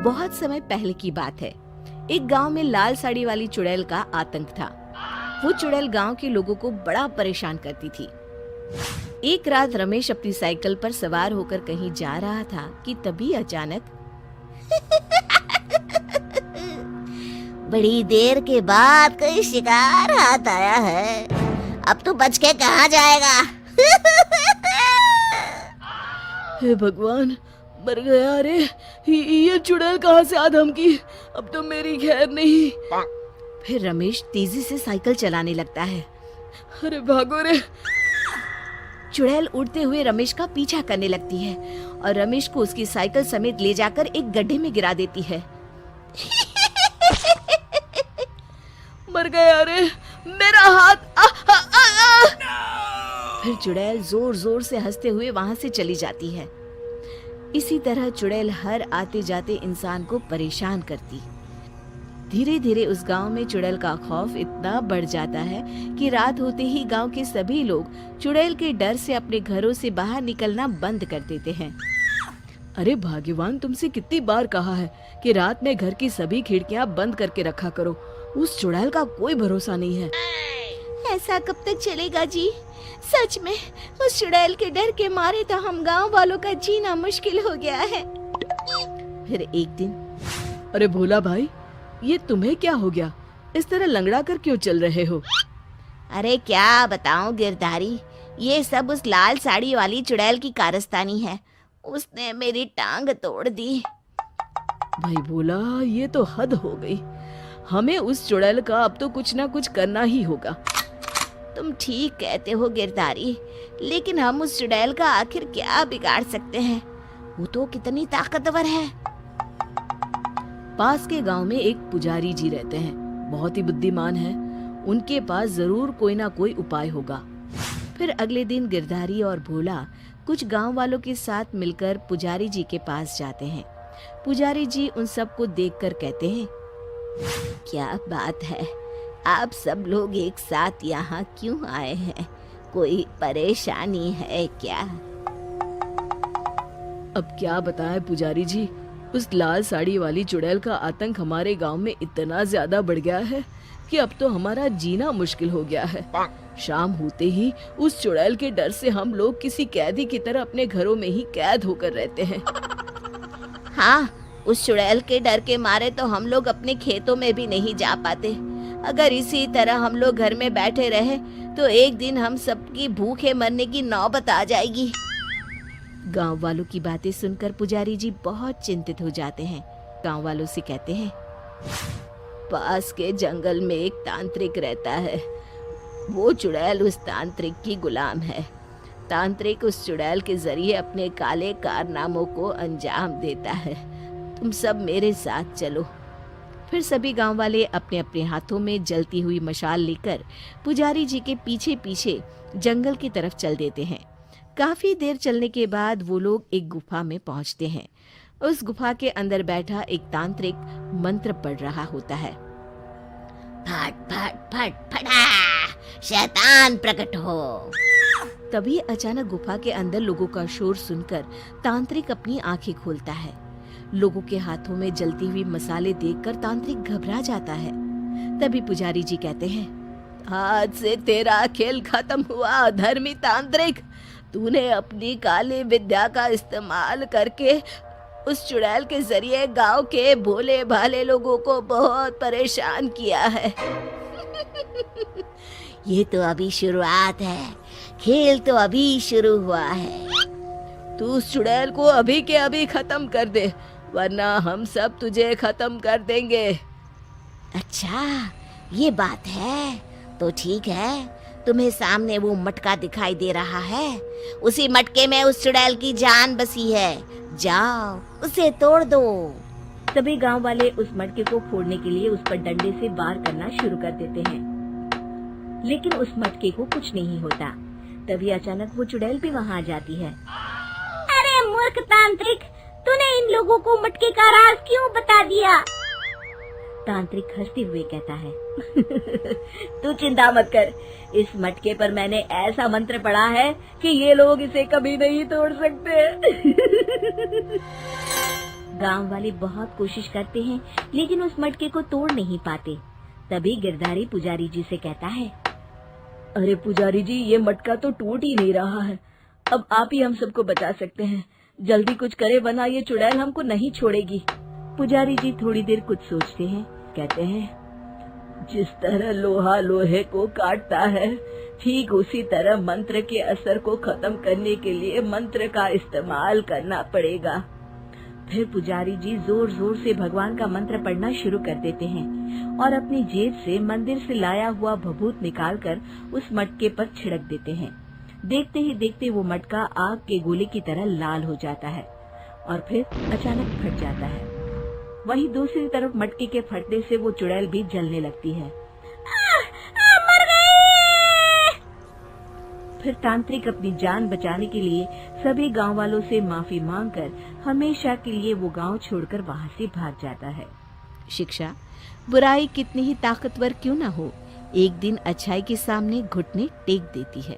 बहुत समय पहले की बात है। एक गांव में लाल साड़ी वाली चुड़ैल का आतंक था। वो चुड़ैल गांव के लोगों को बड़ा परेशान करती थी। एक रात रमेश अपनी साइकिल पर सवार होकर कहीं जा रहा था कि तभी अचानक बड़ी देर के बाद कोई शिकार हाथ आया है। अब तो बच के कहाँ जाएगा? हे भगवान, मर गया रे। ये चुड़ैल कहाँ से आ धमकी? अब तो मेरी खैर नहीं। फिर रमेश तेजी से साइकिल चलाने लगता है। अरे भागो रे। चुड़ैल उड़ते हुए रमेश का पीछा करने लगती है और रमेश को उसकी साइकिल समेत ले जाकर एक गड्ढे में गिरा देती है। मर गया रे, मेरा हाथ। फिर चुड़ैल जोर जोर से हंसते हुए वहां से चली जाती है। इसी तरह चुड़ैल हर आते जाते इंसान को परेशान करती। धीरे धीरे उस गांव में चुड़ैल का खौफ इतना बढ़ जाता है कि रात होते ही गांव के सभी लोग चुड़ैल के डर से अपने घरों से बाहर निकलना बंद कर देते हैं। अरे भाग्यवान, तुमसे कितनी बार कहा है कि रात में घर की सभी खिड़कियां बंद करके रखा करो। उस चुड़ैल का कोई भरोसा नहीं है। ऐसा कब तक चलेगा जी? सच में उस चुड़ैल के डर के मारे तो हम गांव वालों का जीना मुश्किल हो गया है। फिर एक दिन, अरे भोला भाई, ये तुम्हें क्या हो गया? इस तरह लंगड़ा कर क्यों चल रहे हो? अरे क्या बताऊं गिरधारी, ये सब उस लाल साड़ी वाली चुड़ैल की कारस्तानी है। उसने मेरी टांग तोड़ दी। भाई भोला, ये तो हद हो गई। हमें उस चुड़ैल का अब तो कुछ ना कुछ करना ही होगा। तुम ठीक कहते हो गिरधारी, लेकिन हम उस चुड़ैल का आखिर क्या बिगाड़ सकते हैं? वो तो कितनी ताकतवर है। पास के गांव में एक पुजारी जी रहते हैं, बहुत ही बुद्धिमान हैं। उनके पास जरूर कोई ना कोई उपाय होगा। फिर अगले दिन गिरधारी और भोला कुछ गांव वालों के साथ मिलकर पुजारी जी के पास जाते हैं। पुजारी जी उन सबको देखकर कहते हैं, क्या बात है, आप सब लोग एक साथ यहाँ क्यों आए हैं? कोई परेशानी है क्या? अब क्या बताएं पुजारी जी, उस लाल साड़ी वाली चुड़ैल का आतंक हमारे गांव में इतना ज्यादा बढ़ गया है कि अब तो हमारा जीना मुश्किल हो गया है। शाम होते ही उस चुड़ैल के डर से हम लोग किसी कैदी की तरह अपने घरों में ही कैद होकर रहते हैं। हाँ, उस चुड़ैल के डर के मारे तो हम लोग अपने खेतों में भी नहीं जा पाते। अगर इसी तरह हम लोग घर में बैठे रहे तो एक दिन हम सबकी भूखे मरने की नौबत आ जाएगी। गांव वालों की बातें सुनकर पुजारी जी बहुत चिंतित हो जाते हैं। गांव वालों से कहते हैं, पास के जंगल में एक तांत्रिक रहता है। वो चुड़ैल उस तांत्रिक की गुलाम है। तांत्रिक उस चुड़ैल के जरिए अपने काले कारनामों को अंजाम देता है। तुम सब मेरे साथ चलो। फिर सभी गांव वाले अपने अपने हाथों में जलती हुई मशाल लेकर पुजारी जी के पीछे पीछे जंगल की तरफ चल देते हैं। काफी देर चलने के बाद वो लोग एक गुफा में पहुंचते हैं। उस गुफा के अंदर बैठा एक तांत्रिक मंत्र पढ़ रहा होता है। फट फट फट फटा, शैतान प्रकट हो। तभी अचानक गुफा के अंदर लोगों का शोर सुनकर तांत्रिक अपनी आंखें खोलता है। लोगों के हाथों में जलती हुई मसाले देखकर तांत्रिक घबरा जाता है। तभी पुजारी जी कहते हैं, आज से तेरा खेल खत्म हुआ धर्मी तांत्रिक। तूने अपनी काली विद्या का इस्तेमाल करके उस चुड़ैल के जरिए गांव के भोले भाले लोगों को बहुत परेशान किया है। ये तो अभी शुरुआत है, खेल तो अभी शुरू हुआ है। तू उस चुड़ैल को अभी के अभी खत्म कर दे, वरना हम सब तुझे खत्म कर देंगे। अच्छा, ये बात है तो ठीक है। तुम्हें सामने वो मटका दिखाई दे रहा है, उसी मटके में उस चुड़ैल की जान बसी है। जाओ उसे तोड़ दो। तभी गांव वाले उस मटके को फोड़ने के लिए उस पर डंडे से वार करना शुरू कर देते हैं, लेकिन उस मटके को कुछ नहीं होता। तभी अचानक वो चुड़ैल भी वहां आ जाती है। अरे मूर्ख तांत्रिक, तूने इन लोगों को मटके का राज क्यों बता दिया? तांत्रिक हंसते हुए कहता है, तू चिंता मत कर, इस मटके पर मैंने ऐसा मंत्र पढ़ा है कि ये लोग इसे कभी नहीं तोड़ सकते। गांव वाले बहुत कोशिश करते हैं लेकिन उस मटके को तोड़ नहीं पाते। तभी गिरधारी पुजारी जी से कहता है, अरे पुजारी जी, ये मटका तो टूट ही नहीं रहा है। अब आप ही हम सबको बचा सकते हैं। जल्दी कुछ करे वरना ये चुड़ैल हमको नहीं छोड़ेगी। पुजारी जी थोड़ी देर कुछ सोचते हैं। कहते हैं, जिस तरह लोहा लोहे को काटता है, ठीक उसी तरह मंत्र के असर को खत्म करने के लिए मंत्र का इस्तेमाल करना पड़ेगा। फिर पुजारी जी जोर जोर से भगवान का मंत्र पढ़ना शुरू कर देते हैं और अपनी जेब से मंदिर से लाया हुआ भभूत निकालकर उस मटके पर छिड़क देते हैं। देखते ही देखते वो मटका आग के गोले की तरह लाल हो जाता है और फिर अचानक फट जाता है। वहीं दूसरी तरफ मटके के फटने से वो चुड़ैल भी जलने लगती है। मर गए! फिर तांत्रिक अपनी जान बचाने के लिए सभी गांव वालों से माफी मांगकर हमेशा के लिए वो गांव छोड़कर वहां से भाग जाता है। शिक्षा, बुराई कितनी ही ताकतवर क्यों न हो, एक दिन अच्छाई के सामने घुटने टेक देती है।